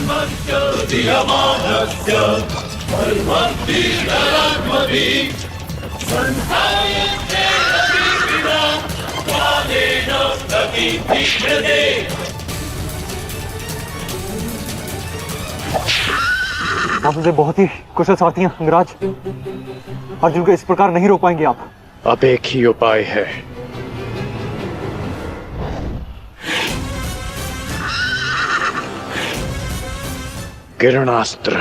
धर्मस्य दीयमानस्य धर्मवीरात्मभि संस्थायते विना स्वादेन प्रतिष्ठते। आप मुझे बहुत ही कुशल सारथी हैं अंगराज। अर्जुन को इस प्रकार नहीं रोक पाएंगे आप। अब एक ही उपाय है। किरणास्त्र।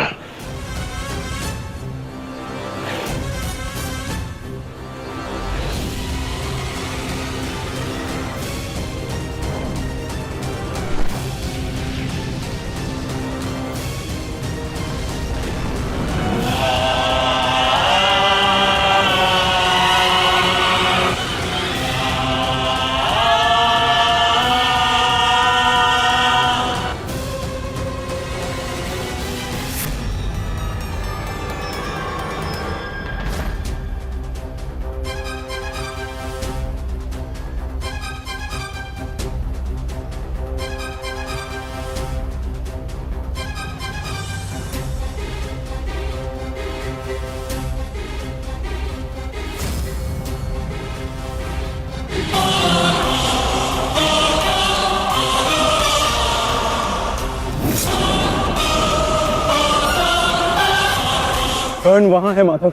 कर्ण वहां है माधव।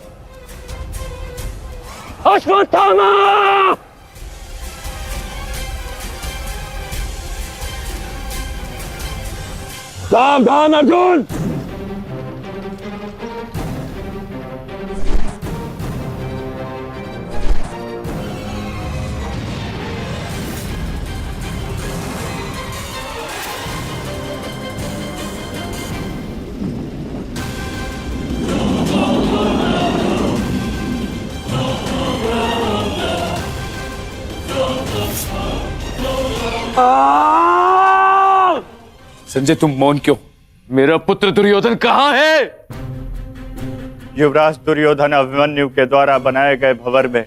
अश्वत्थामा! सावधान अर्जुन! संजय तुम मौन क्यों? मेरा पुत्र दुर्योधन कहाँ है? युवराज दुर्योधन अभिमन्यु के द्वारा बनाए गए भंवर में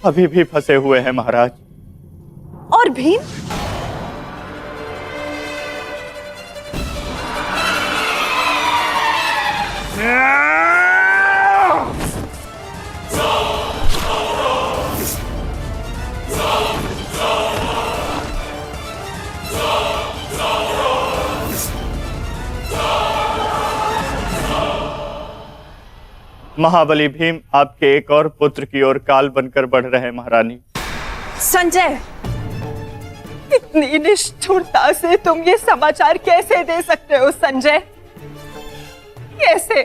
अभी भी फंसे हुए हैं महाराज। और भीम? महाबली भीम आपके एक और पुत्र की ओर काल बनकर बढ़ रहे हैं महारानी। संजय, इतनी निष्ठुरता से तुम ये समाचार कैसे दे सकते हो संजय? कैसे?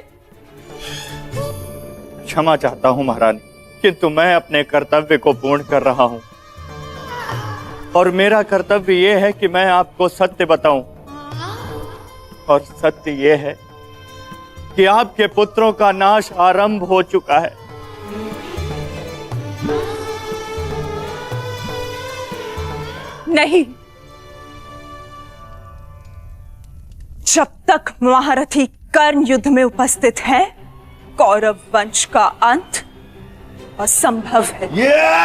क्षमा चाहता हूं महारानी, किंतु मैं अपने कर्तव्य को पूर्ण कर रहा हूं और मेरा कर्तव्य यह है कि मैं आपको सत्य बताऊं। और सत्य यह है कि आपके पुत्रों का नाश आरंभ हो चुका है। नहीं, जब तक महारथी कर्ण युद्ध में उपस्थित है, कौरव वंश का अंत असंभव है। मेरा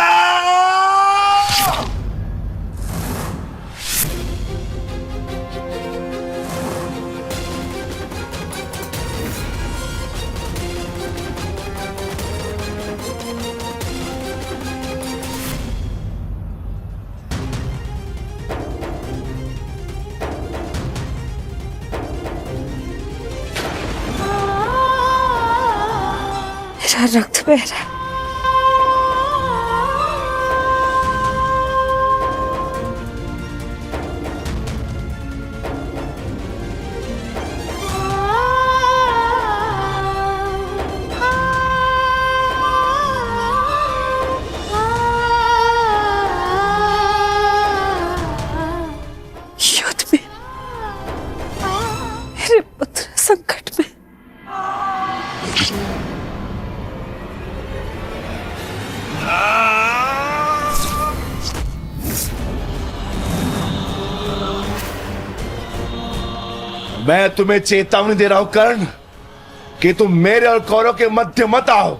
रक्त बह रहा है। युद्ध में मेरे पुत्र संकट में। मैं तुम्हें चेतावनी दे रहा हूं कर्ण कि तुम मेरे और कौरव के मध्य मत आओ,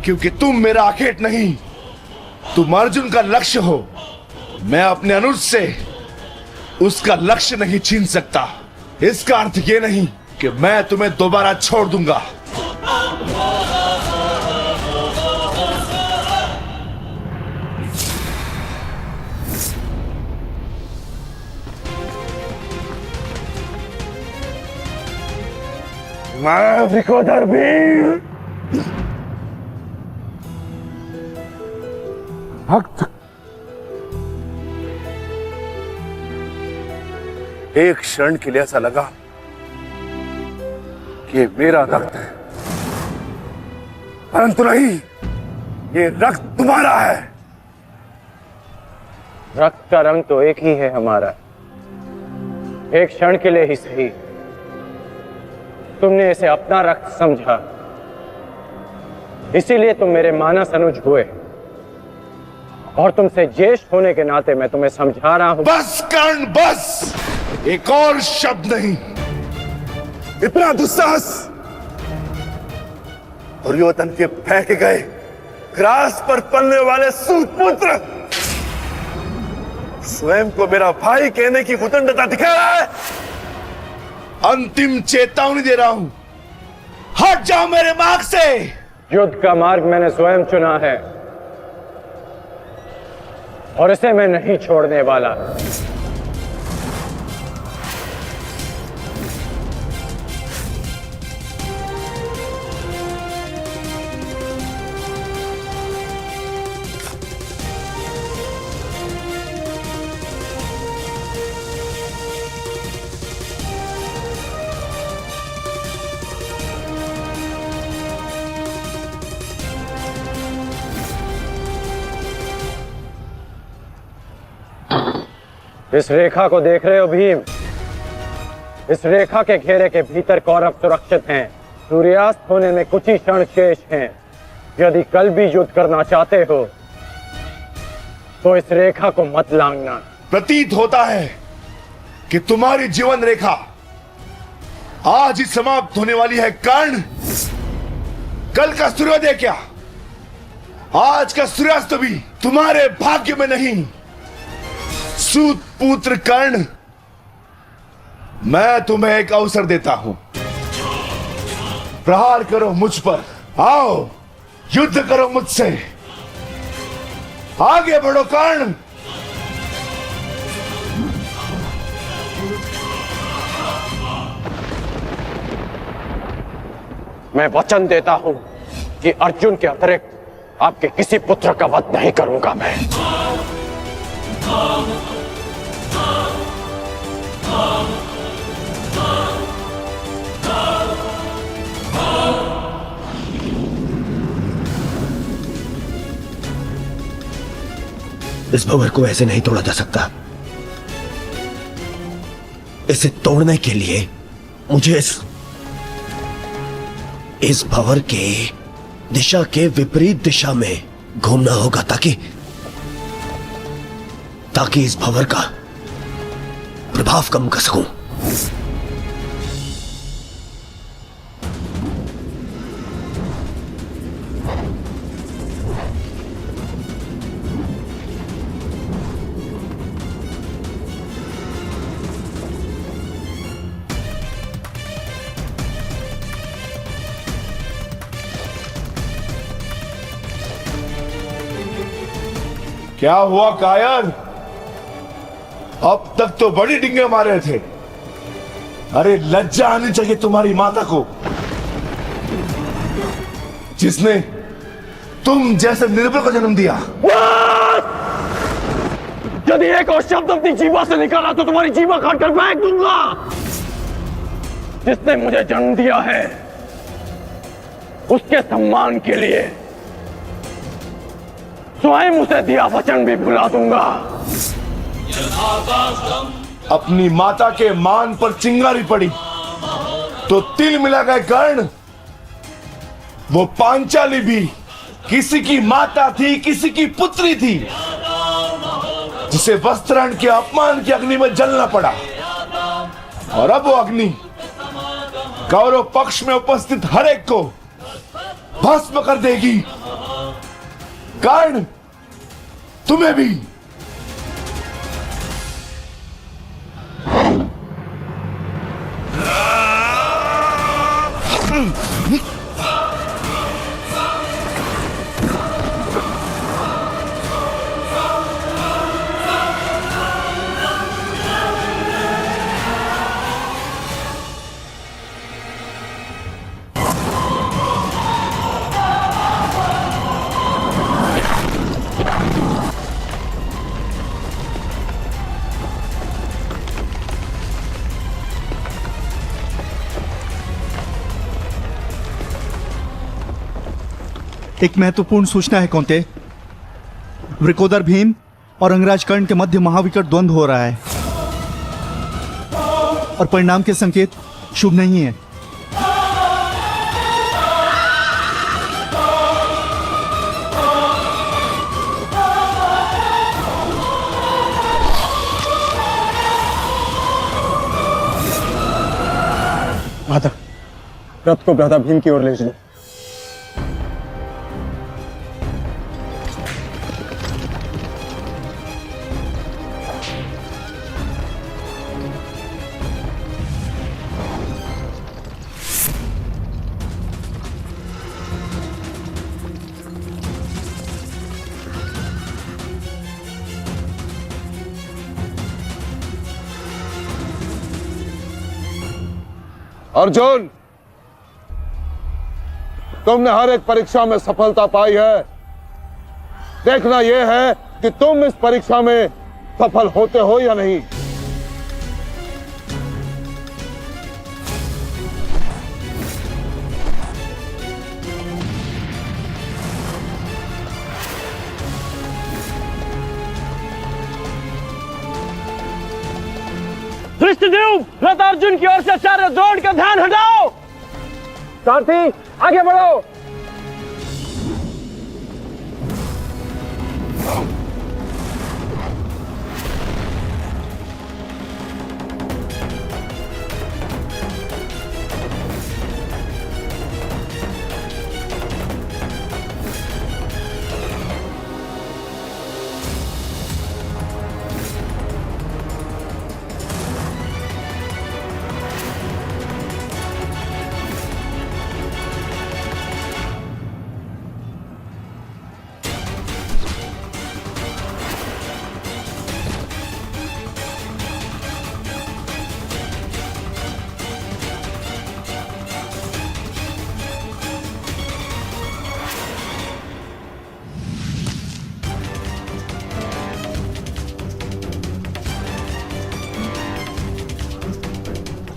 क्योंकि तुम मेरा आखेट नहीं, तुम अर्जुन का लक्ष्य हो। मैं अपने अनुज से उसका लक्ष्य नहीं छीन सकता। इसका अर्थ ये नहीं कि मैं तुम्हें दोबारा छोड़ दूंगा। मैं विकोदर वीर भक्त एक क्षण के लिए ऐसा लगा कि मेरा रक्त है, परंतु नहीं, ये रक्त तुम्हारा है। रक्त का रंग तो एक ही है हमारा, एक क्षण के लिए ही सही। तुमने इसे अपना रक्त समझा, इसीलिए तुम मेरे मानस अनुज हुए, और तुमसे ज्येष्ठ होने के नाते मैं तुम्हें समझा रहा हूं। बस कर्ण बस, एक और शब्द नहीं। इतना दुस्साहस दुर्योधन के फेंके गए ग्रास पर पलने वाले सूतपुत्र स्वयं को मेरा भाई कहने की उदंडता दिखा रहा है। अंतिम चेतावनी दे रहा हूं, हट जाओ मेरे मार्ग से। युद्ध का मार्ग मैंने स्वयं चुना है और इसे मैं नहीं छोड़ने वाला। इस रेखा को देख रहे हो भीम? इस रेखा के घेरे के भीतर कौरव सुरक्षित हैं। सूर्यास्त होने में कुछ ही क्षण शेष हैं। यदि कल भी युद्ध करना चाहते हो तो इस रेखा को मत लांघना। प्रतीत होता है कि तुम्हारी जीवन रेखा आज ही समाप्त होने वाली है। कर्ण, कल का सूर्योदय क्या, आज का सूर्यास्त भी तुम्हारे भाग्य में नहीं। सूत पुत्र कर्ण, मैं तुम्हें एक अवसर देता हूं, प्रहार करो मुझ पर, आओ युद्ध करो मुझसे, आगे बढ़ो कर्ण। मैं वचन देता हूं कि अर्जुन के अतिरिक्त आपके किसी पुत्र का वध नहीं करूंगा मैं। इस भंवर को ऐसे नहीं तोड़ा जा सकता। इसे तोड़ने के लिए मुझे इस भंवर के दिशा के विपरीत दिशा में घूमना होगा ताकि इस भंवर का प्रभाव कम कर सकूं। क्या हुआ कायर? अब तक तो बड़ी डिंगे मारे थे। अरे लज्जा आनी चाहिए तुम्हारी माता को, जिसने तुम जैसे निर्बल को जन्म दिया। यदि एक और शब्द अपनी जीवा से निकाला तो तुम्हारी जीवा काटकर फेंक दूंगा। जिसने मुझे जन्म दिया है उसके सम्मान के लिए स्वयं उसे दिया वचन भी भुला दूंगा। अपनी माता के मान पर चिंगारी पड़ी तो तिल मिला गए कर्ण। वो पांचाली भी किसी की माता थी, किसी की पुत्री थी, जिसे वस्त्राण के अपमान की अग्नि में जलना पड़ा। और अब वो अग्नि कौरव पक्ष में उपस्थित हर एक को भस्म कर देगी। कर्ण, तुम्हें भी। एक महत्वपूर्ण सूचना है कौंते। वृकोदर भीम और अंगराज कर्ण के मध्य महाविकट द्वंद्व हो रहा है और परिणाम के संकेत शुभ नहीं है। माता, रथ को भ्राता भीम की ओर ले चलो। अर्जुन, तुमने हर एक परीक्षा में सफलता पाई है। देखना यह है कि तुम इस परीक्षा में सफल होते हो या नहीं। धृष्टद्युम्न, रथ अर्जुन की ओर से आचार्य द्रोण का ध्यान हटाओ। सारथी, आगे बढ़ो।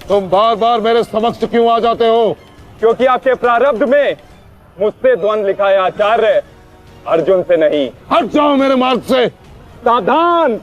तुम बार बार मेरे समक्ष क्यों आ जाते हो? क्योंकि आपके प्रारब्ध में मुझसे द्वंद्व लिखा है आचार्य, अर्जुन से नहीं। हट जाओ मेरे मार्ग से। सावधान।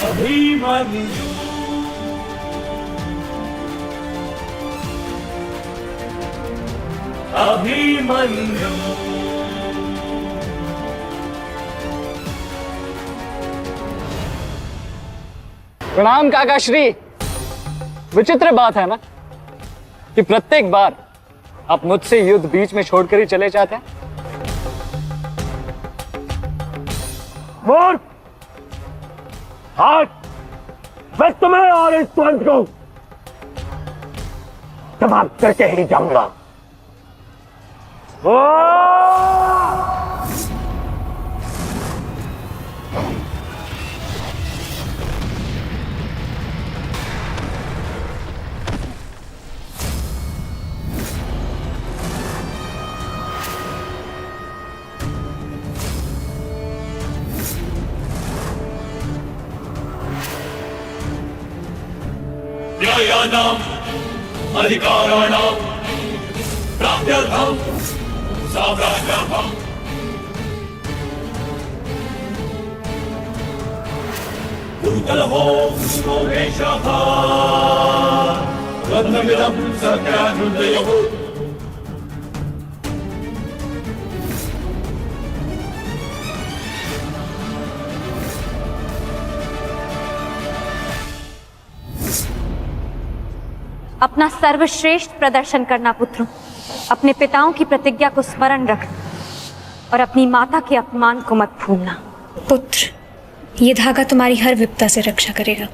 अभिमन्यु अभिमन्यु प्रणाम काका श्री। विचित्र बात है ना कि प्रत्येक बार आप मुझसे युद्ध बीच में छोड़कर ही चले जाते हैं। मूर्ख, आज मैं तुम्हें और इस द्वंद्व को समाप्त करके ही जाऊंगा। न्यायानाम् अधिकाराणाम् प्राप्त्यर्थम् साम्राज्यार्थम् भूतलहो सुरेशः रत्नमिदं सत्यानुदयः अपना सर्वश्रेष्ठ प्रदर्शन करना पुत्रों। अपने पिताओं की प्रतिज्ञा को स्मरण रखना और अपनी माता के अपमान को मत भूलना। पुत्र, ये धागा तुम्हारी हर विपदा से रक्षा करेगा।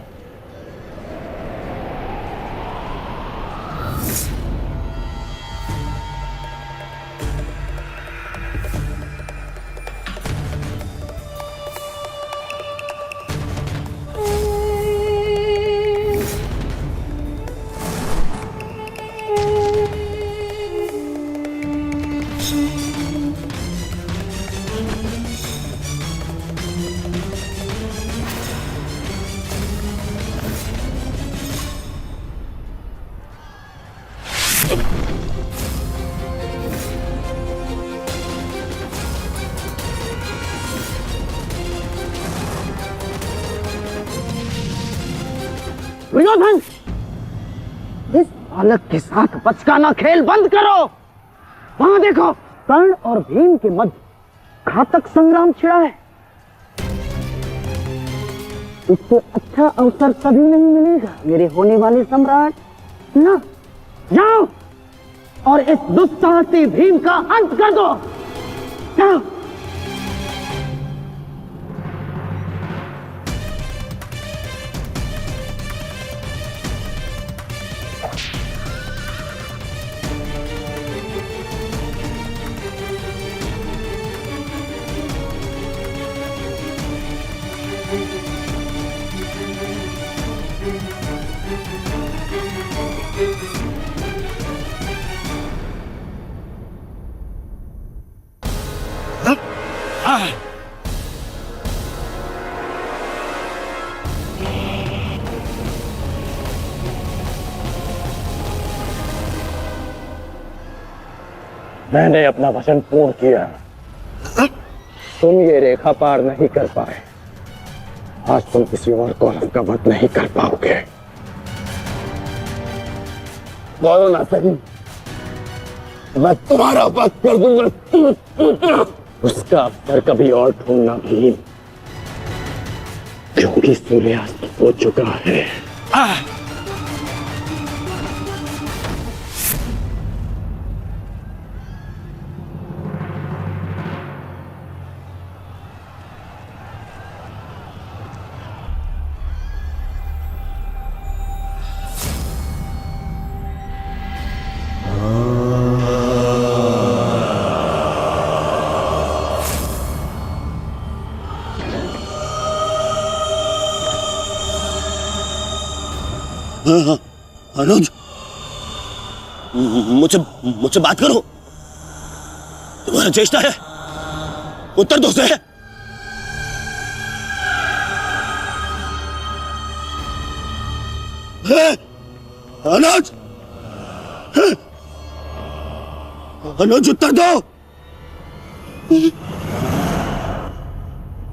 दुर्योधन, इस बालक के साथ बचकाना खेल बंद करो। वहां देखो, कर्ण और भीम के मध्य घातक संग्राम छिड़ा है। इससे अच्छा अवसर कभी नहीं मिलेगा मेरे होने वाले सम्राट। ना, जाओ और इस दुस्साहसी भीम का अंत कर दो। जाओ। मैंने अपना वचन पूर्ण किया। तुम ये रेखा पार नहीं कर पाए, आज तुम किसी और कौरव का वध नहीं कर पाओगे। बोलो ना सही, मैं तुम्हारा वध कर दूंगा। उसका अवसर कभी और ढूंढना भीम, क्योंकि सूर्यास्त हो चुका है। अनुज, मुझसे बात करो। तुम्हारा चेष्टा है, उत्तर दो से। अनुज, अनुज उत्तर दो।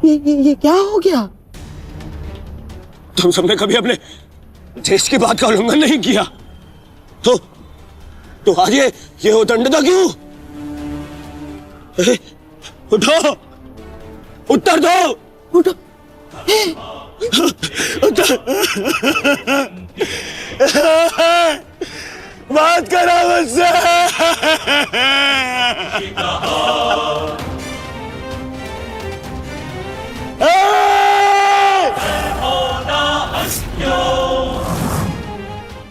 ये क्या हो गया? तुम सबने कभी अपने देश की बात का उल्लंघन नहीं किया, तो आज ये उदंडता क्यों? उठो, उत्तर दो। उठो, बात करो मुझसे।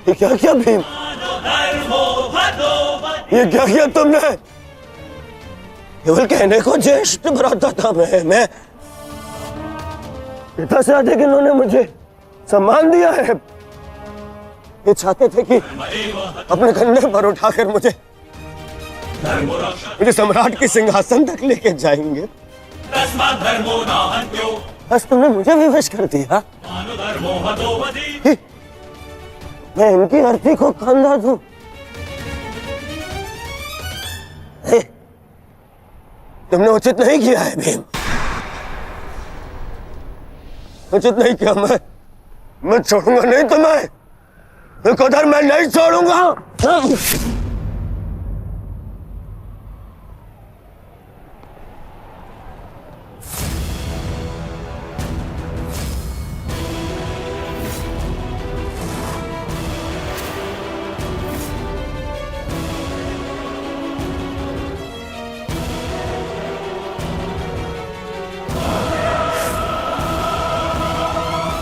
ये क्या किया भीम? ये क्या किया तुमने? केवल कहने को ज्येष्ठ भ्राता था मैं पिता से अधिक इन्होंने मुझे सम्मान दिया है। ये चाहते थे कि अपने कंधे पर उठाकर मुझे सम्राट के सिंहासन तक लेके जाएंगे। बस तुमने मुझे विवश कर दिया। मैं इनकी अर्थी को कंधा दूं। तुमने उचित नहीं किया है भीम, उचित नहीं किया। मैं छोड़ूंगा नहीं तुम्हें, विकोदर मैं नहीं छोड़ूंगा।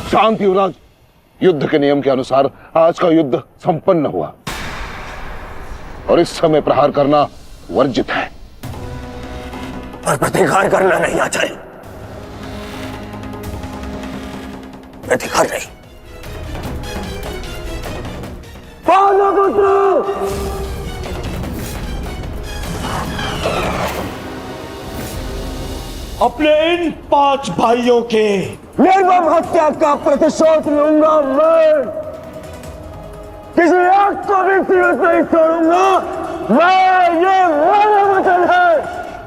शांति युवराज, युद्ध के नियम के अनुसार आज का युद्ध संपन्न हुआ और इस समय प्रहार करना वर्जित है। पर प्रतिकार करना नहीं आचार्य, प्रतिकार नहीं। अपने इन 5 भाइयों के निर्मम हत्या का प्रतिशोध लूंगा मैं। किसी एक को भी जीवित नहीं छोड़ूंगा मैं, ये मेरा वचन है।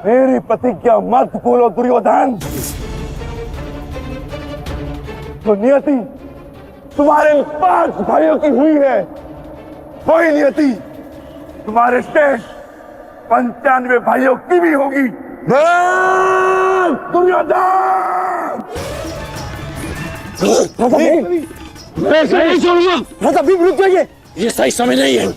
मेरी प्रतिज्ञा मत भूलो दुर्योधन। तो नियति तुम्हारे 5 भाइयों की हुई है, वही नियति तुम्हारे शेष 95 भाइयों की भी होगी। दुर्योधन! मैं इसे नहीं छोड़ूंगा। राजा भीम रुक जाइए, ये सही समय नहीं है।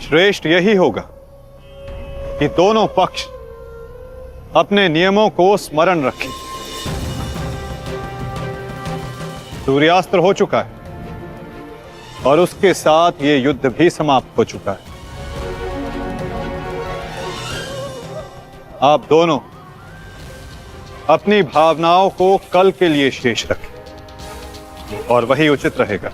श्रेष्ठ यही होगा कि दोनों पक्ष अपने नियमों को स्मरण रखें। सूर्यास्त हो चुका है और उसके साथ ये युद्ध भी समाप्त हो चुका है। आप दोनों अपनी भावनाओं को कल के लिए शेष रखें और वही उचित रहेगा।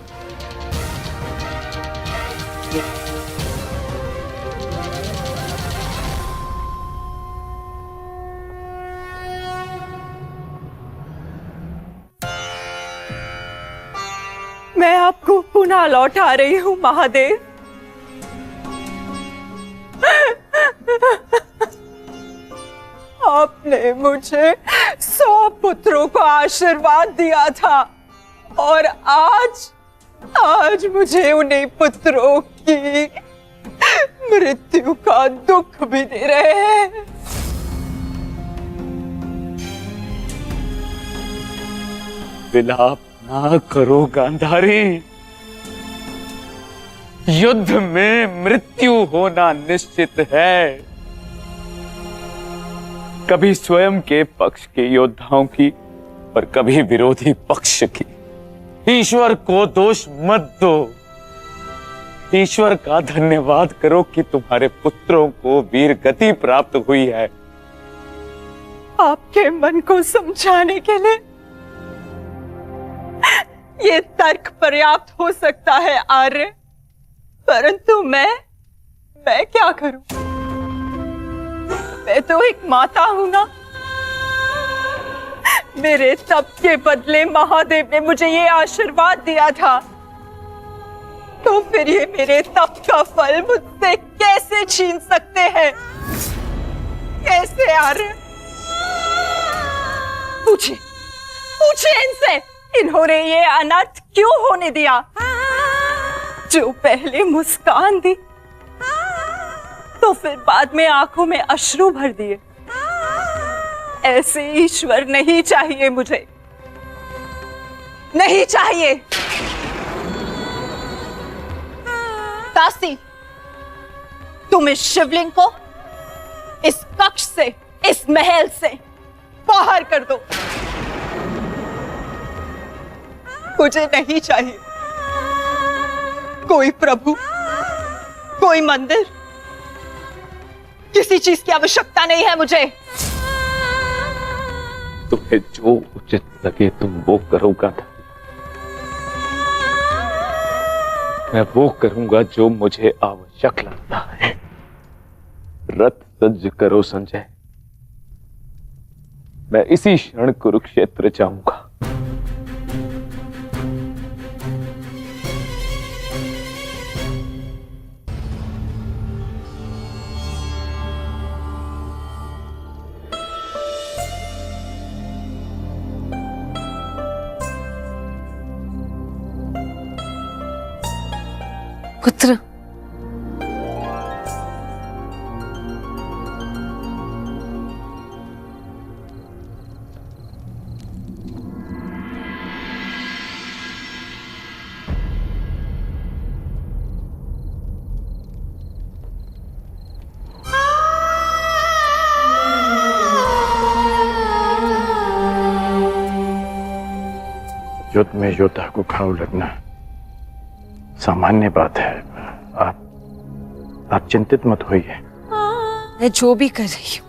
मैं आपको पुनः लौटा रही हूं महादेव। आपने मुझे 100 पुत्रों को आशीर्वाद दिया था और आज मुझे उन्हीं पुत्रों की मृत्यु का दुख भी दे रहे हैं। विलाप ना करो गांधारी, युद्ध में मृत्यु होना निश्चित है। कभी स्वयं के पक्ष के योद्धाओं की और कभी विरोधी पक्ष की। ईश्वर को दोष मत दो, ईश्वर का धन्यवाद करो कि तुम्हारे पुत्रों को वीर गति प्राप्त हुई है। आपके मन को समझाने के लिए ये तर्क पर्याप्त हो सकता है आर्य, परंतु मैं क्या करूं? मैं तो एक माता हूं ना। मेरे तप के बदले महादेव ने मुझे ये आशीर्वाद दिया था, तो फिर ये मेरे तप का फल मुझसे कैसे छीन सकते हैं? कैसे आर्य? पूछिए इनसे, इन्होंने ये अनर्थ क्यों होने दिया? जो पहले मुस्कान दी तो फिर बाद में आंखों में अश्रु भर दिए। ऐसे ईश्वर नहीं चाहिए मुझे, नहीं चाहिए। दासी, तुम इस शिवलिंग को इस कक्ष से, इस महल से बाहर कर दो। मुझे नहीं चाहिए कोई प्रभु, कोई मंदिर, किसी चीज की आवश्यकता नहीं है मुझे। तुम्हें जो उचित लगे तुम वो करोगा। मैं वो करूंगा जो मुझे आवश्यक लगता है। रथ सज्ज करो संजय, मैं इसी क्षण कुरुक्षेत्र जाऊंगा। पुत्र, युद्ध में योद्धा को घाव लगना सामान्य बात है। आप चिंतित मत होइए। मैं जो भी कर रही हूं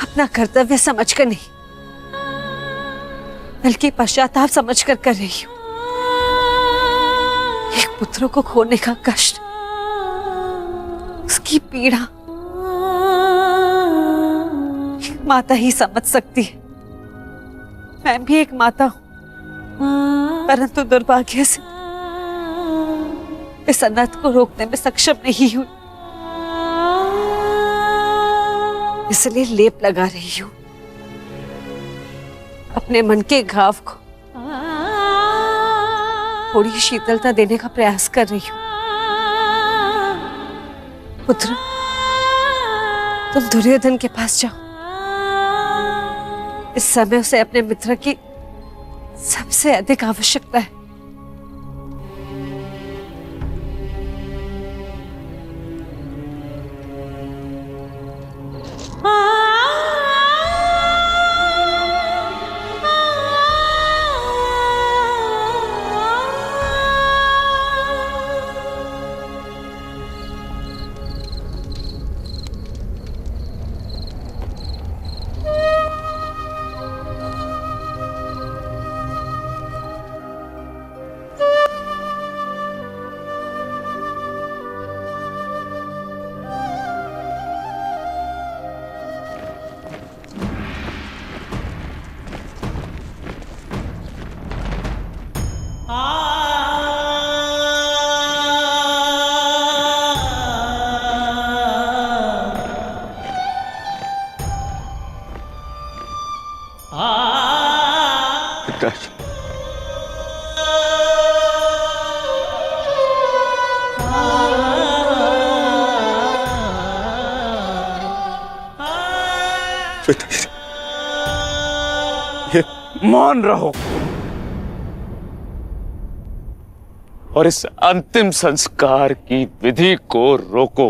अपना कर्तव्य समझकर नहीं, बल्कि पश्चाताप समझकर कर रही हूं। एक पुत्र को खोने का कष्ट, उसकी पीड़ा एक माता ही समझ सकती है। मैं भी एक माता हूं। परंतु दुर्भाग्य से इस अनर्थ को रोकने में सक्षम नहीं हुई, इसलिए लेप लगा रही हूं, अपने मन के घाव को थोड़ी शीतलता देने का प्रयास कर रही हूं। पुत्र, तुम दुर्योधन के पास जाओ, इस समय उसे अपने मित्र की सबसे अधिक आवश्यकता है। ये मौन रहो और इस अंतिम संस्कार की विधि को रोको।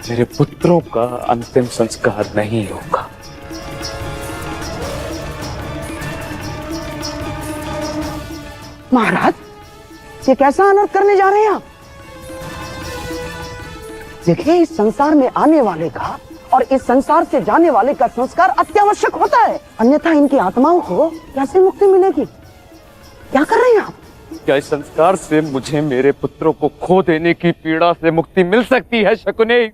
मेरे पुत्रों का अंतिम संस्कार नहीं होगा। महाराज, ये कैसा अनर्थ करने जा रहे हैं आप? देखिए, इस संसार में आने वाले का और इस संसार से जाने वाले का संस्कार अत्यावश्यक होता है, अन्यथा इनकी आत्माओं को कैसे मुक्ति मिलेगी? क्या कर रहे हैं आप? क्या इस संस्कार से मुझे मेरे पुत्रों को खो देने की पीड़ा से मुक्ति मिल सकती है शकुनी?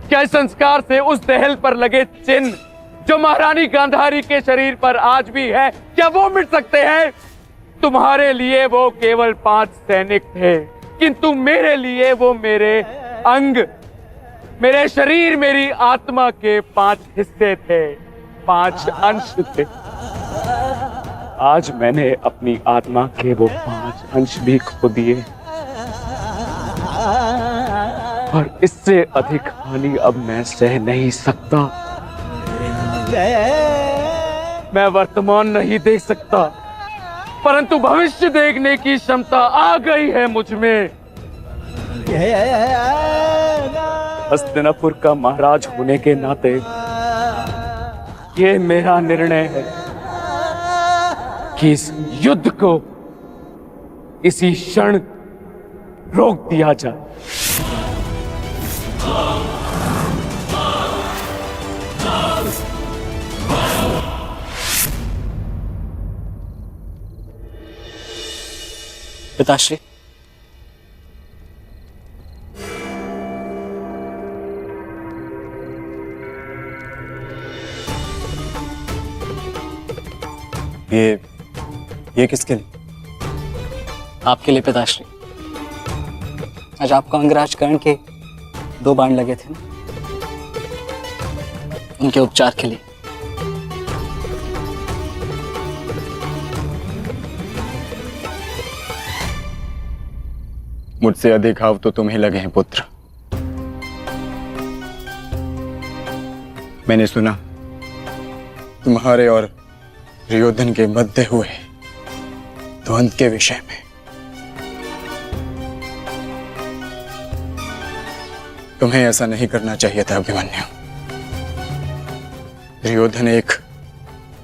क्या इस संस्कार से उस दहल पर लगे चिन्ह जो महारानी गांधारी के शरीर पर आज भी है, क्या वो मिट सकते हैं? तुम्हारे लिए वो केवल 5 सैनिक थे, किंतु मेरे लिए वो मेरे अंग, मेरे शरीर, मेरी आत्मा के 5 हिस्से थे, 5 अंश थे। आज मैंने अपनी आत्मा के वो 5 अंश भी खो दिए और इससे अधिक हानि अब मैं सह नहीं सकता। मैं वर्तमान नहीं देख सकता, परंतु भविष्य देखने की क्षमता आ गई है मुझ में। हस्तिनापुर का महाराज होने के नाते ये मेरा निर्णय है कि इस युद्ध को इसी क्षण रोक दिया जाए। पिताश्री, ये किसके लिए? आपके लिए पिताश्री। आज आपको अंगराज कर्ण के 2 बाण लगे थे ना, उनके उपचार के लिए। मुझसे अधिक घाव तो तुम्हें लगे हैं पुत्र। मैंने सुना तुम्हारे और दुर्योधन के मध्य हुए द्वंद्व के विषय में। तुम्हें ऐसा नहीं करना चाहिए था अभिमन्यु। दुर्योधन एक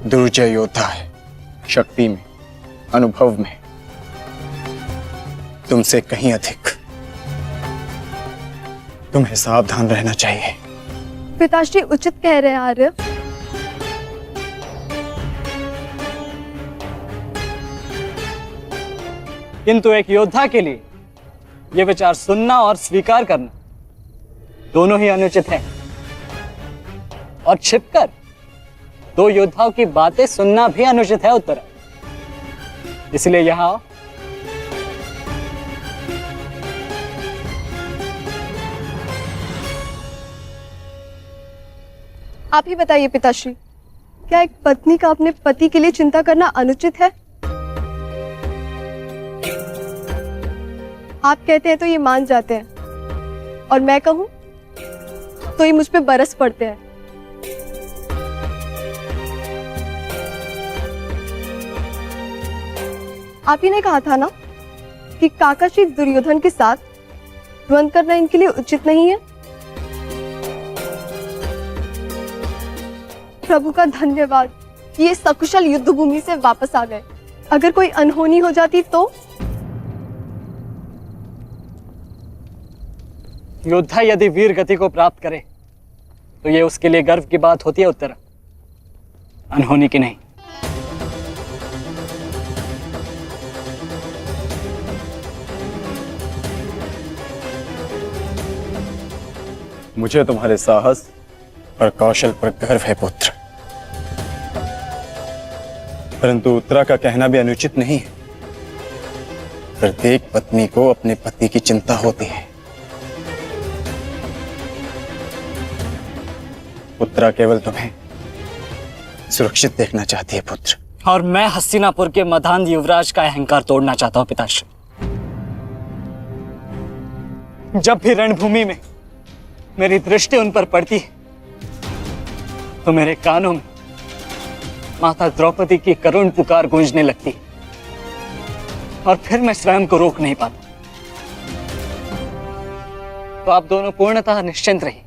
दुर्जय योद्धा है, शक्ति में, अनुभव में तुमसे कहीं अधिक। तुम्हें सावधान रहना चाहिए। पिताश्री उचित कह रहे हैं आर्य। किंतु एक योद्धा के लिए यह विचार सुनना और स्वीकार करना दोनों ही अनुचित है। और छिपकर दो योद्धाओं की बातें सुनना भी अनुचित है उत्तरा। इसलिए यहां आओ। आप ही बताइए पिताश्री, क्या एक पत्नी का अपने पति के लिए चिंता करना अनुचित है? आप कहते हैं तो ये मान जाते हैं, और मैं कहूं तो ये मुझ पे बरस पड़ते हैं। आप ही ने कहा था ना कि काका श्री दुर्योधन के साथ द्वंद्व करना इनके लिए उचित नहीं है। प्रभु का धन्यवाद, ये सकुशल युद्ध भूमि से वापस आ गए। अगर कोई अनहोनी हो जाती तो? योद्धा यदि वीर गति को प्राप्त करे तो ये उसके लिए गर्व की बात होती है उत्तरा, अनहोनी की नहीं। मुझे तुम्हारे साहस और कौशल पर गर्व है पुत्र, परंतु उत्तरा का कहना भी अनुचित नहीं है। प्रत्येक पत्नी को अपने पति की चिंता होती है। उत्तरा केवल तुम्हें सुरक्षित देखना चाहती है पुत्र। और मैं हस्तिनापुर के मधांध युवराज का अहंकार तोड़ना चाहता हूं पिताश्री। जब भी रणभूमि में मेरी दृष्टि उन पर पड़ती है तो मेरे कानों में माता द्रौपदी की करुण पुकार गूंजने लगती, और फिर मैं स्वयं को रोक नहीं पाता। तो आप दोनों पूर्णतः निश्चिंत रहिए।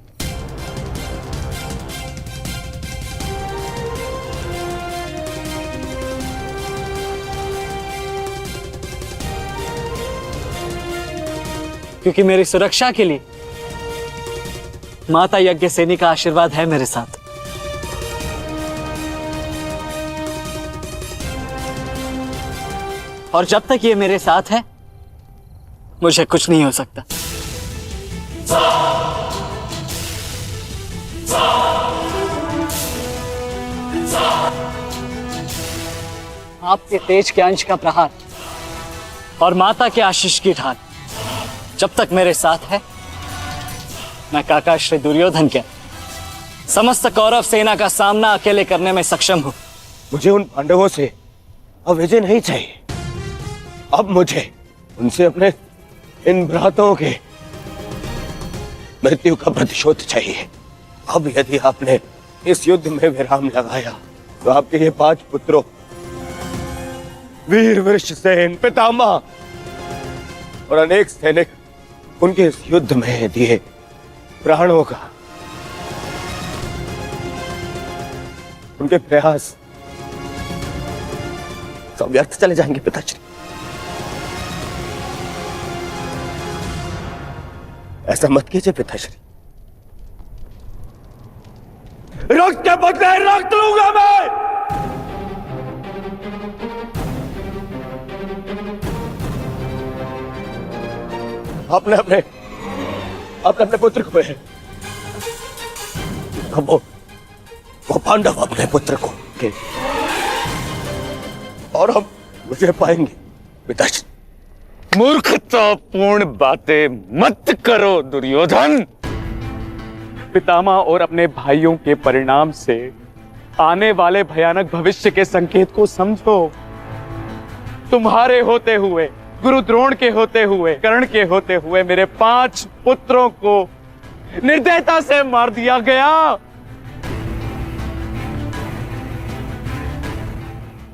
क्योंकि मेरी सुरक्षा के लिए माता यज्ञसेनी का आशीर्वाद है मेरे साथ। और जब तक ये मेरे साथ है मुझे कुछ नहीं हो सकता। आपके तेज के अंश का प्रहार और माता के आशीष की ढाल जब तक मेरे साथ है, मैं काका श्री दुर्योधन के समस्त कौरव सेना का सामना अकेले करने में सक्षम हूं। मुझे उन पांडवों से अब विजय नहीं चाहिए। अब मुझे उनसे अपने इन भ्राताओं के मृत्यु का प्रतिशोध चाहिए। अब यदि आपने इस युद्ध में विराम लगाया तो आपके ये 5 पुत्रों वीर वृषसेन, पितामह और अनेक सैनिक उनके इस युद्ध में दिए प्राणों का, उनके प्रयास सब व्यर्थ चले जाएंगे पिताश्री। ऐसा मत कीजिए पिताश्री। रक्त के बदले रक्त लूंगा मैं। आपने अपने पुत्र को है, वो पांडव अपने पुत्र को के और हम मुझे पाएंगे पिताश्री। मूर्खतापूर्ण बातें मत करो दुर्योधन। पितामह और अपने भाइयों के परिणाम से आने वाले भयानक भविष्य के संकेत को समझो। तुम्हारे होते हुए, गुरु द्रोण के होते हुए, कर्ण के होते हुए मेरे 5 पुत्रों को निर्दयता से मार दिया गया।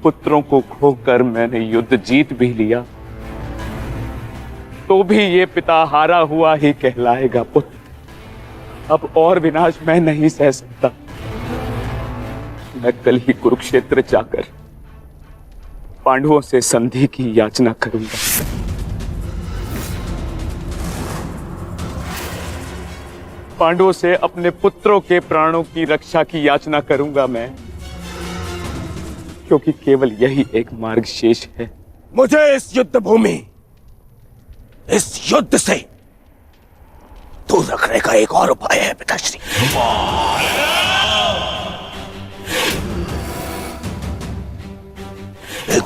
पुत्रों को खोकर मैंने युद्ध जीत भी लिया तो भी ये पिता हारा हुआ ही कहलाएगा पुत्र। अब और विनाश मैं नहीं सह सकता। मैं कल ही कुरुक्षेत्र जाकर पांडवों से संधि की याचना करूंगा। पांडवों से अपने पुत्रों के प्राणों की रक्षा की याचना करूंगा मैं, क्योंकि केवल यही एक मार्ग शेष है। मुझे इस युद्ध भूमि, इस युद्ध से दूर रखने का एक और उपाय है पिताश्री।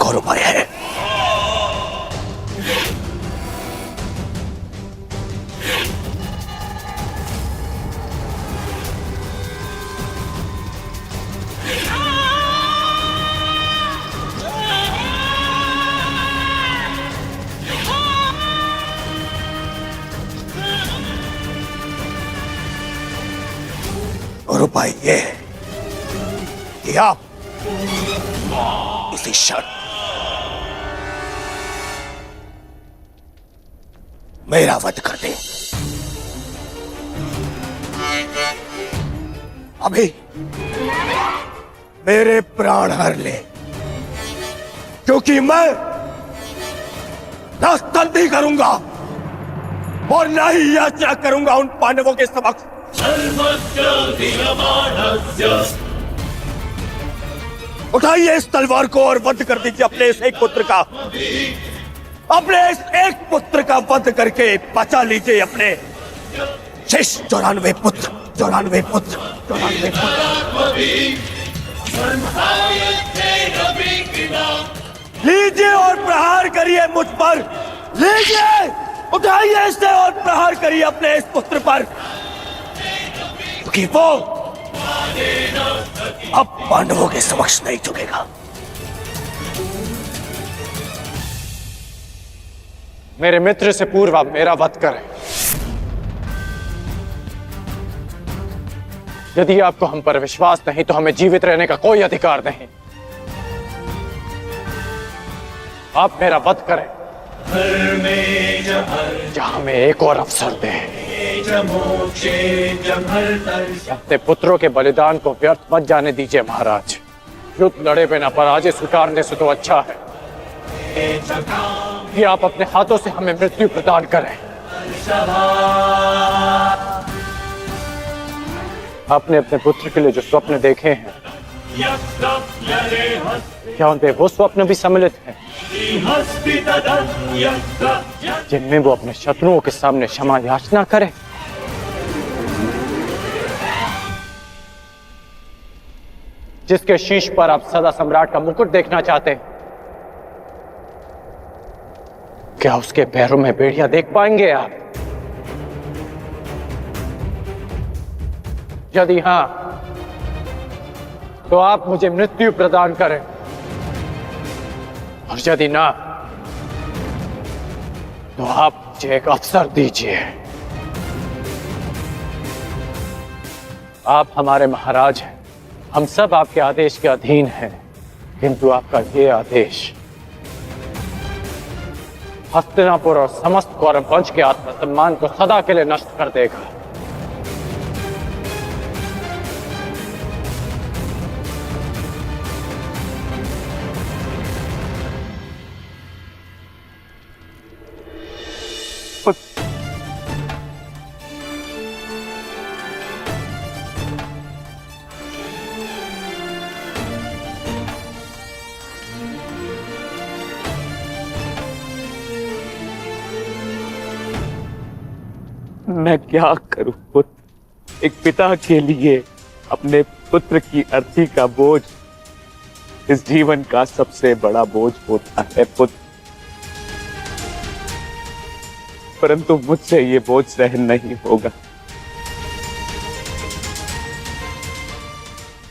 एक और उपाय है। और उपाय ये है कि आप इसी क्षण मेरा वध कर दें। अभी मेरे प्राण हर ले, क्योंकि मैं न संधि करूंगा और न ही याचना करूंगा उन पांडवों के समक्ष। उठाइए इस तलवार को और वध कर दीजिए अपने इस एक पुत्र का। अपने इस एक पुत्र का वध करके बचा लीजिए अपने शेष 94 पुत्र। 94 पुत्र। 94 पुत्र लीजिए और प्रहार करिए मुझ पर। लीजिए, उठाइए इसे और प्रहार करिए अपने इस पुत्र पर, क्योंकि वो अब पांडवों के समक्ष नहीं झुकेगा। मेरे मित्र से पूर्व आप मेरा वध करें। यदि आपको हम पर विश्वास नहीं तो हमें जीवित रहने का कोई अधिकार नहीं। आप मेरा वध करें या हमें एक और अवसर दें। अपने पुत्रों के बलिदान को व्यर्थ मत जाने दीजिए महाराज। युद्ध लड़े बिना पराजय स्वीकारने से तो अच्छा है कि आप अपने हाथों से हमें मृत्यु प्रदान करें। आपने अपने पुत्र के लिए जो स्वप्न देखे हैं, क्या उनपे वो स्वप्न भी सम्मिलित हैं जिनमें वो अपने शत्रुओं के सामने क्षमा याचना करे? जिसके शीश पर आप सदा सम्राट का मुकुट देखना चाहते हैं, क्या उसके पैरों में बेड़ियां देख पाएंगे आप? यदि हां, तो आप मुझे मृत्यु प्रदान करें, और यदि ना, तो आप मुझे एक अवसर दीजिए। आप हमारे महाराज हैं, हम सब आपके आदेश के अधीन हैं, किंतु आपका ये आदेश हस्तिनापुर और समस्त कौरव वंश के आत्मसम्मान को सदा के लिए नष्ट कर देगा। मैं क्या करूं पुत्र? एक पिता के लिए अपने पुत्र की अर्थी का बोझ इस जीवन का सबसे बड़ा बोझ होता है पुत्र, परंतु मुझसे ये बोझ सहन नहीं होगा।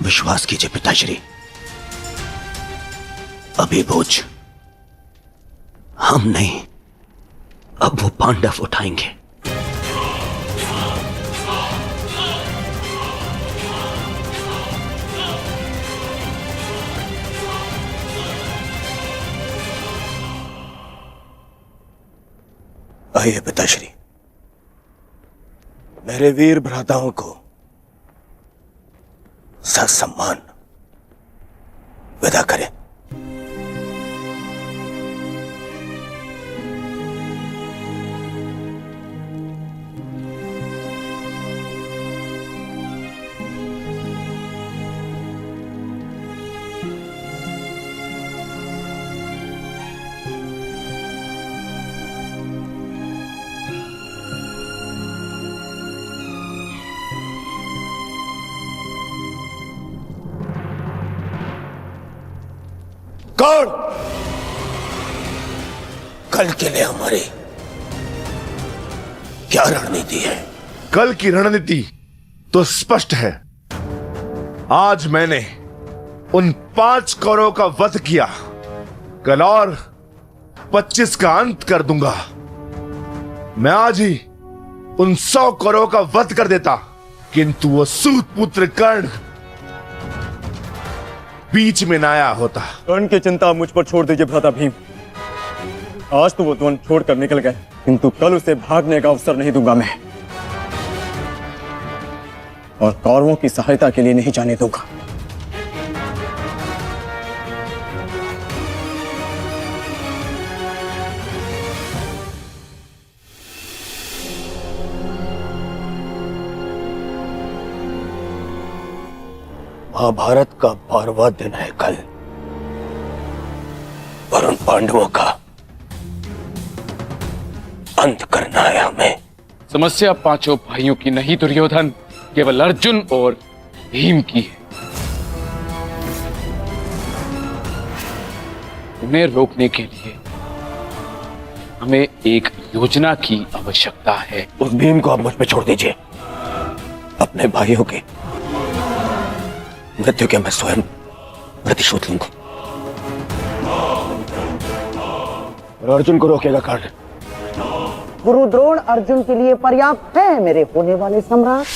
विश्वास कीजिए पिताश्री, अभी बोझ हम नहीं, अब वो पांडव उठाएंगे। आइए पिताश्री, मेरे वीर भ्राताओं को ससम्मान विदा करें। कौन कल के लिए हमारी क्या रणनीति है? कल की रणनीति तो स्पष्ट है। आज मैंने उन 5 कौरवों का वध किया, कल और 25 का अंत कर दूंगा। मैं आज ही उन 100 कौरवों का वध कर देता, किंतु वो सूत पुत्र कर्ण बीच में न आया होता। कर्ण की चिंता मुझ पर छोड़ दीजिए भ्राता भीम। आज तो वो वन छोड़कर निकल गए, किंतु कल उसे भागने का अवसर नहीं दूंगा मैं, और कौरवों की सहायता के लिए नहीं जाने दूंगा। महाभारत का 12वां दिन है कल, और उन पांडवों का अंत करना है हमें। समस्या पांचों भाइयों की नहीं दुर्योधन, केवल अर्जुन और भीम की है। उन्हें रोकने के लिए हमें एक योजना की आवश्यकता है। उस भीम को आप मुझ पे छोड़ दीजिए। अपने भाइयों की मृत्यु के मैं स्वयं प्रतिशोध लूंगा। और अर्जुन को रोकेगा कर्ण। गुरु द्रोण अर्जुन के लिए पर्याप्त है मेरे होने वाले सम्राट।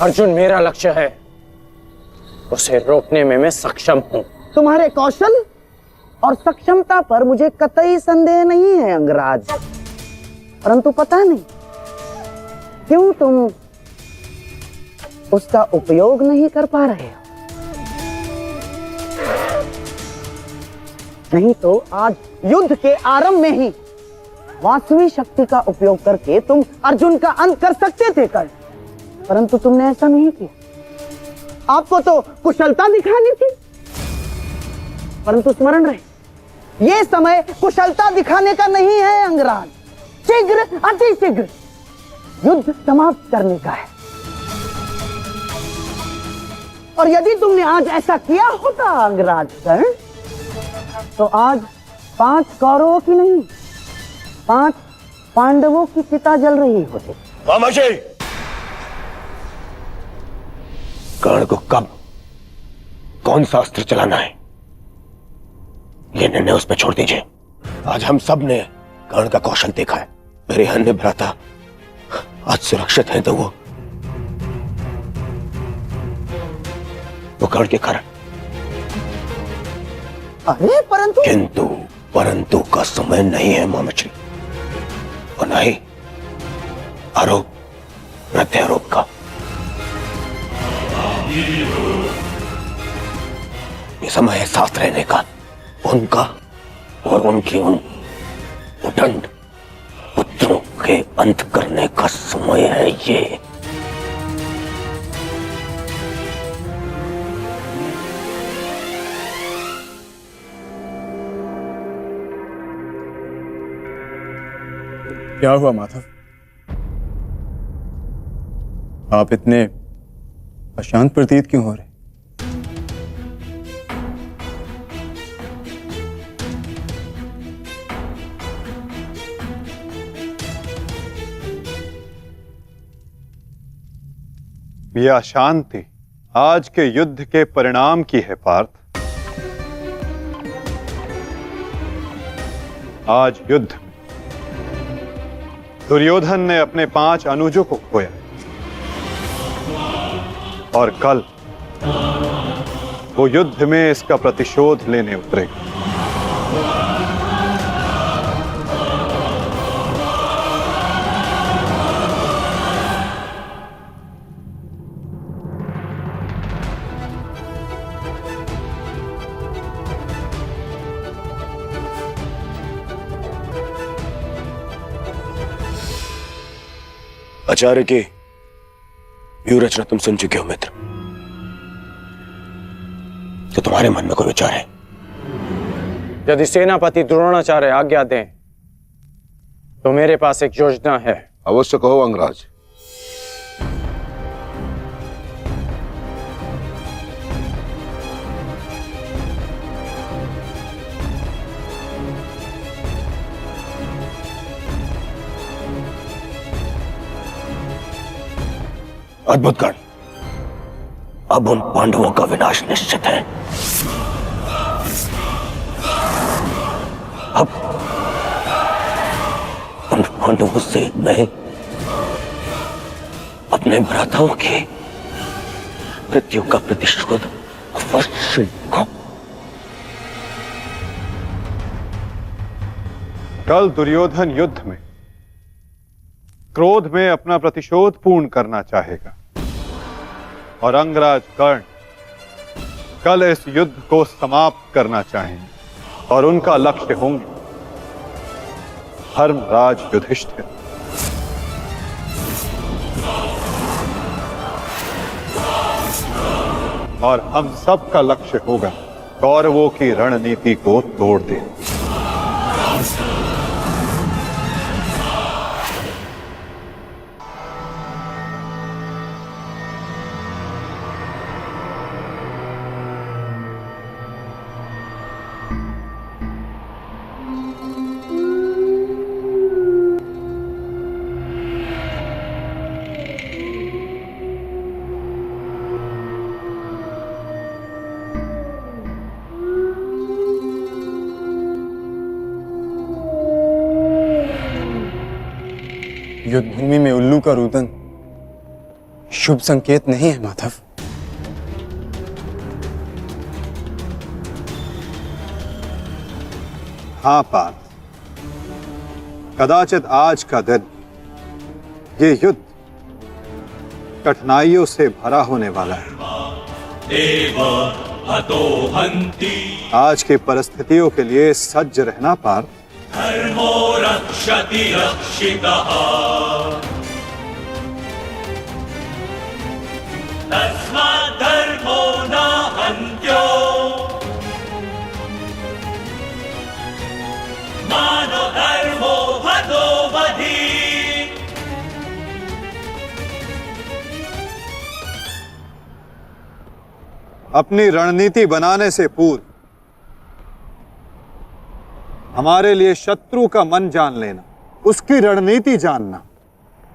अर्जुन मेरा लक्ष्य है, उसे रोकने में मैं सक्षम हूं। तुम्हारे कौशल और सक्षमता पर मुझे कतई संदेह नहीं है अंगराज, परंतु पता नहीं क्यों तुम उसका उपयोग नहीं कर पा रहे हो। नहीं तो आज युद्ध के आरंभ में ही वास्तविक शक्ति का उपयोग करके तुम अर्जुन का अंत कर सकते थे कर्ण, परंतु तुमने ऐसा नहीं किया। आपको तो कुशलता दिखानी थी, परंतु स्मरण रहे ये समय कुशलता दिखाने का नहीं है अंगराज। शीघ्र अति शीघ्र युद्ध समाप्त करने का है। और यदि तुमने आज ऐसा किया होता अंगराज कर्ण, तो आज 5 कौरवों की नहीं 5 पांडवों की चिता जल रही होती। खामोशी! कर्ण को कब कौन सा अस्त्र चलाना है ये निर्णय उस पर छोड़ दीजिए। आज हम सब ने कर्ण का कौशल देखा है। मेरे अन्य भ्राता आज सुरक्षित हैं, तो वो कर्ण के कारण। अरे परंतु का समय नहीं है मामश्री, और न ही आरोप प्रत्यारोप का। ये समय है साथ रहने का, उनका और उनकी उन उदंड पुत्रों के अंत करने का समय है ये। क्या हुआ माधव? आप इतने अशांत प्रतीत क्यों हो रहे? यह अशांति आज के युद्ध के परिणाम की है पार्थ। आज युद्ध में दुर्योधन ने अपने 5 अनुजों को खोया, और कल वो युद्ध में इसका प्रतिशोध लेने उतरेगा। आचार्य की व्यूह रचना तुम सुन चुके हो मित्र, तो तुम्हारे मन में कोई विचार है? यदि सेनापति द्रोणाचार्य आज्ञा दें तो मेरे पास एक योजना है। अवश्य कहो अंगराज। अद्भुत कर्ण, अब उन पांडवों का विनाश निश्चित है। अब उन पांडवों से मैं अपने भ्राताओं की मृत्यु का प्रतिशोध अवश्य लूंगा। कल दुर्योधन युद्ध में क्रोध में अपना प्रतिशोध पूर्ण करना चाहेगा और अंगराज कर्ण कल इस युद्ध को समाप्त करना चाहेंगे और उनका लक्ष्य होंगे धर्मराज युधिष्ठिर। और हम सब का लक्ष्य होगा कौरवों की रणनीति को तोड़ देना। युद्धभूमि में उल्लू का रुदन शुभ संकेत नहीं है माधव। हाँ पार्थ, कदाचित आज का दिन ये युद्ध कठिनाइयों से भरा होने वाला है। देव हतो हन्ति आज की परिस्थितियों के लिए सज्ज रहना पार्थ। धर्मो रक्षति रक्षितः तस्मात् धर्मो न हन्त्यो मानो धर्मो हतो वधि। अपनी रणनीति बनाने से पूर्व हमारे लिए शत्रु का मन जान लेना, उसकी रणनीति जानना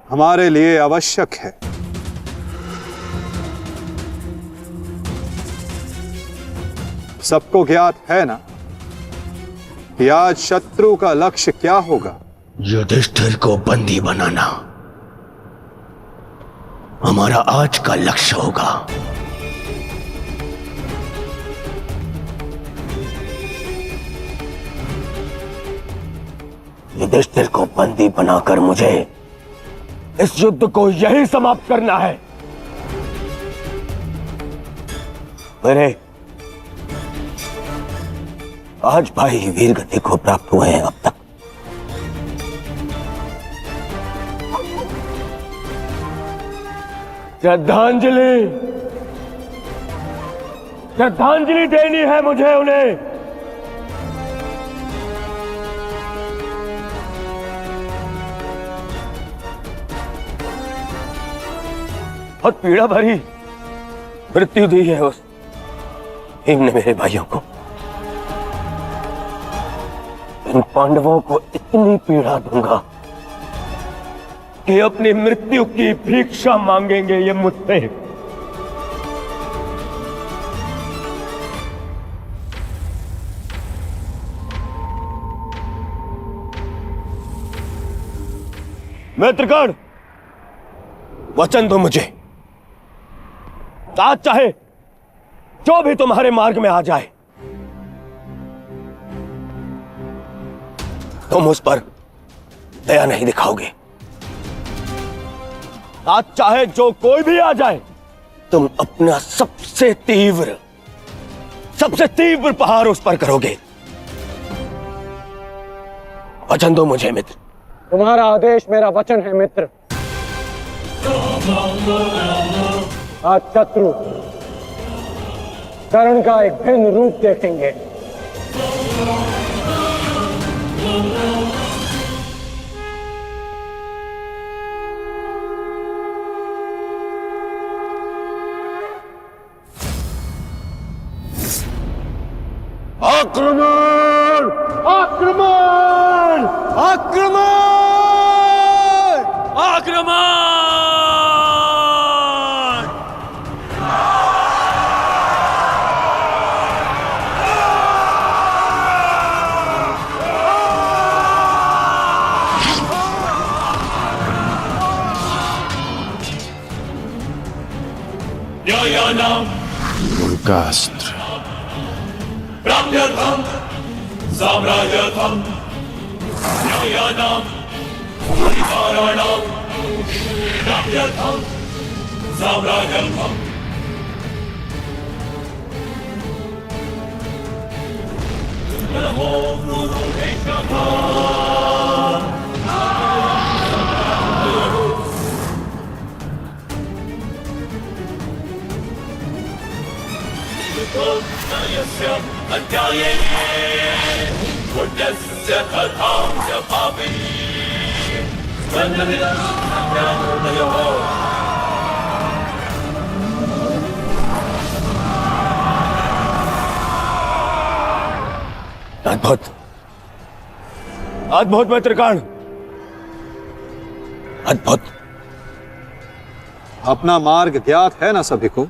हमारे लिए आवश्यक है। सबको ज्ञात है ना कि आज शत्रु का लक्ष्य क्या होगा? युधिष्ठिर को बंदी बनाना हमारा आज का लक्ष्य होगा। युधिष्ठिर को बंदी बनाकर मुझे इस युद्ध को यही समाप्त करना है। मेरे आज भाई वीर गति को प्राप्त हुए हैं अब तक। श्रद्धांजलि श्रद्धांजलि देनी है मुझे उन्हें। बहुत पीड़ा भरी मृत्यु दी है उस भीम ने मेरे भाइयों को। इन पांडवों को इतनी पीड़ा दूंगा कि अपनी मृत्यु की भिक्षा मांगेंगे ये मुझसे। मित्रगण, वचन दो मुझे, आज चाहे जो भी तुम्हारे मार्ग में आ जाए तुम उस पर दया नहीं दिखाओगे। आज चाहे जो कोई भी आ जाए तुम अपना सबसे तीव्र प्रहार उस पर करोगे। वचन दो मुझे मित्र। तुम्हारा आदेश मेरा वचन है मित्र। आज शत्रु कर्ण का एक भिन्न रूप देखेंगे। आक्रमण! आक्रमण! आक्रमण! आक्रमण! न्यायानां दुर्गास्त्र प्राप्त्यर्थं साम्राज्यर्थं न्यायानां अधिकाराणां प्राप्त्यर्थं साम्राज्यर्थं नमो न्यायस्य अध्याये पुण्यस्य कथां च पापी स्पन्दमिदं ज्ञानोदयः अद्भुत अद्भुत मित्रगण, अद्भुत। अपना मार्ग ज्ञात है ना सभी को?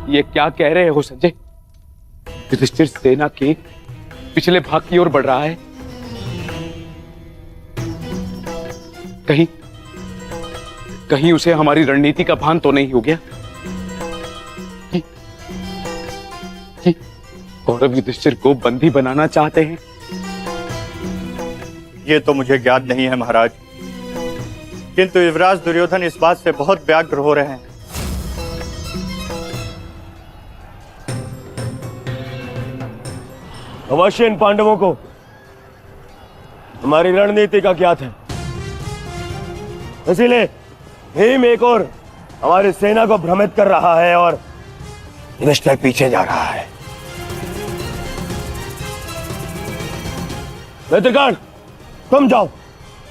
ये क्या कह रहे हो संजय? युधिष्ठिर सेना के पिछले भाग की ओर बढ़ रहा है। कहीं उसे हमारी रणनीति का भान तो नहीं हो गया कि कौरव युधिष्ठिर को बंदी बनाना चाहते हैं? ये तो मुझे ज्ञात नहीं है महाराज, किंतु युवराज दुर्योधन इस बात से बहुत व्यग्र हो रहे हैं। अवश्य इन पांडवों को हमारी रणनीति का ज्ञात है, इसीलिए भीम एक और हमारी सेना को भ्रमित कर रहा है और युधिष्ठिर पीछे जा रहा है। मित्रगण, तुम जाओ,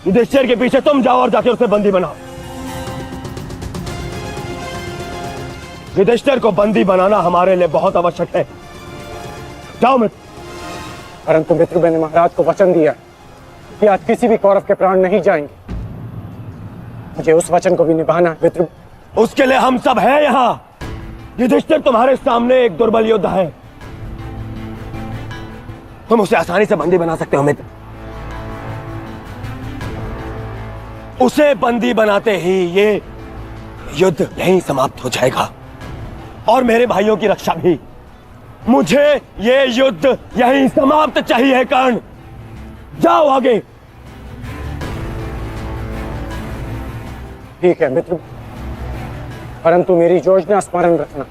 युधिष्ठिर के पीछे तुम जाओ और जाके उसे बंदी बनाओ। युधिष्ठिर को बंदी बनाना हमारे लिए बहुत आवश्यक है। जाओ मित्र। परंतु मित्र, मैंने महाराज को वचन दिया कि आज किसी भी कौरव के प्राण नहीं जाएंगे। मुझे उस वचन को भी निभाना है मित्र। उसके लिए हम सब हैं यहाँ। युधिष्ठिर तुम्हारे सामने एक दुर्बल योद्धा है, तुम उसे आसानी से बंदी बना सकते हो मित्र। उसे बंदी बनाते ही ये युद्ध यहीं समाप्त हो जाएगा और मेरे भाइयों की रक्षा भी। मुझे ये युद्ध यहीं समाप्त चाहिए कर्ण। जाओ आगे। ठीक है मित्र, परंतु मेरी योजना स्मरण रखना।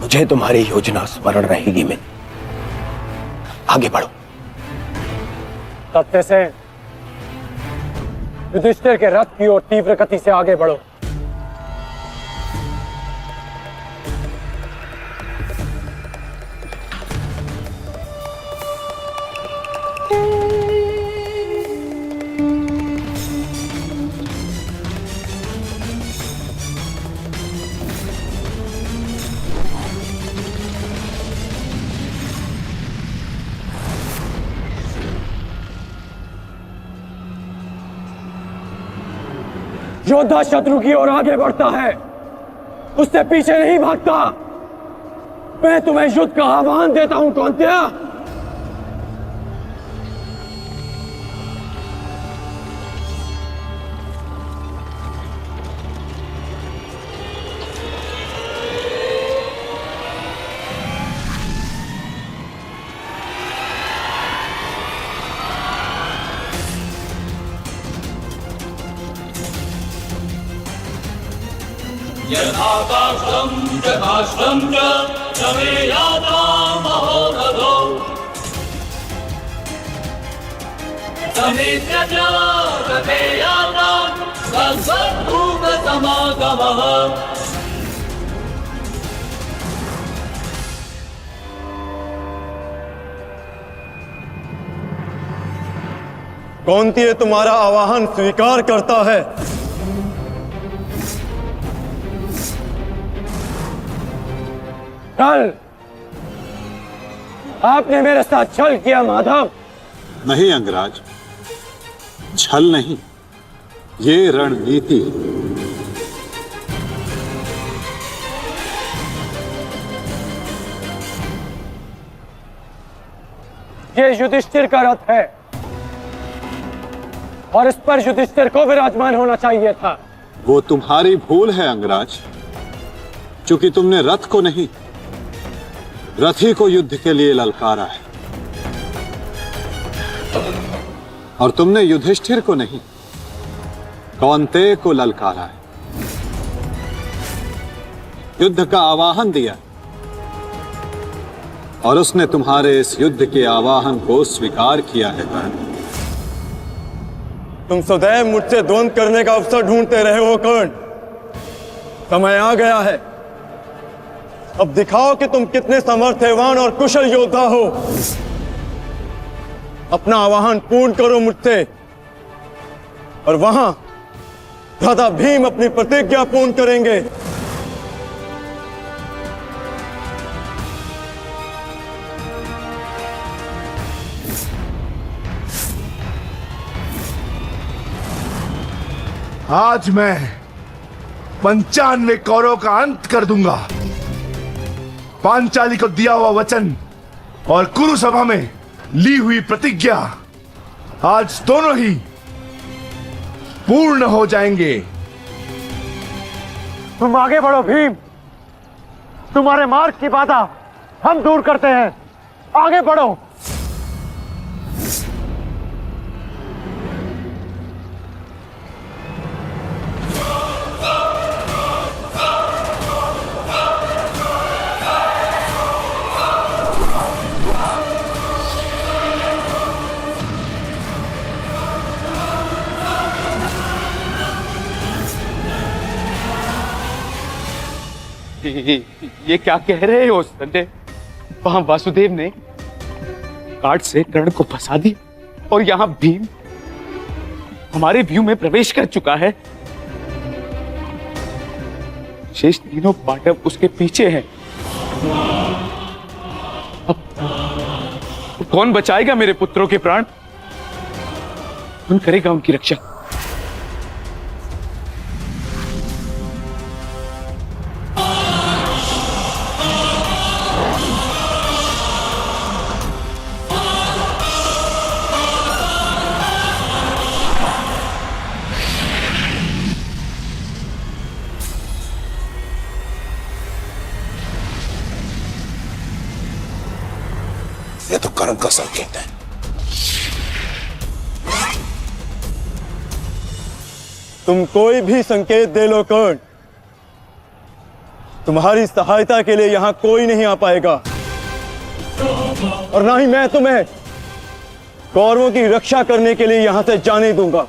मुझे तुम्हारी योजना स्मरण रहेगी मित्र। आगे बढ़ो। तब से युधिष्ठिर के रथ की ओर तीव्र गति से आगे बढ़ो। योद्धा शत्रु की ओर आगे बढ़ता है, उससे पीछे नहीं भागता। मैं तुम्हें युद्ध का आह्वान देता हूं कौन्तेय। यथाकाशं यथाश्वं च समेयाता महोरथो समेत्य च रथेयाता सर्वभूतसमागमः। कौन्तेय तुम्हारा आवाहन स्वीकार करता है। कल आपने मेरे साथ छल किया माधव। नहीं अंगराज, छल नहीं, ये रणनीति। युधिष्ठिर का रथ है और इस पर युधिष्ठिर को विराजमान होना चाहिए था। वो तुम्हारी भूल है अंगराज, क्योंकि तुमने रथ को नहीं, रथी को युद्ध के लिए ललकारा है। और तुमने युधिष्ठिर को नहीं, कौन्तेय को ललकारा है, युद्ध का आवाहन दिया और उसने तुम्हारे इस युद्ध के आवाहन को स्वीकार किया है। तुम सदैव मुझसे द्वंद्व करने का अवसर ढूंढते रहे हो कर्ण। समय आ गया है, अब दिखाओ कि तुम कितने समर्थवान और कुशल योद्धा हो। अपना आवाहन पूर्ण करो मुझसे और वहां भ्राता भीम अपनी प्रतिज्ञा पूर्ण करेंगे। आज मैं 95 कौरवों का अंत कर दूंगा। पांचाली को दिया हुआ वचन और कुरु सभा में ली हुई प्रतिज्ञा आज दोनों ही पूर्ण हो जाएंगे। तुम आगे बढ़ो भीम, तुम्हारे मार्ग की बाधा हम दूर करते हैं। आगे बढ़ो। ये क्या कह रहे हो संजय? वहां वासुदेव ने काट से कर्ण को फंसा दिया और यहां भीम हमारे व्यू में प्रवेश कर चुका है। शेष तीनों पांडव उसके पीछे हैं। अब कौन बचाएगा मेरे पुत्रों के प्राण? कौन करेगा उनकी रक्षा? ये तो कर्म का संकेत है। तुम कोई भी संकेत दे लो कर्ण, तुम्हारी सहायता के लिए यहां कोई नहीं आ पाएगा और ना ही मैं तुम्हें कौरवों की रक्षा करने के लिए यहां से जाने दूंगा।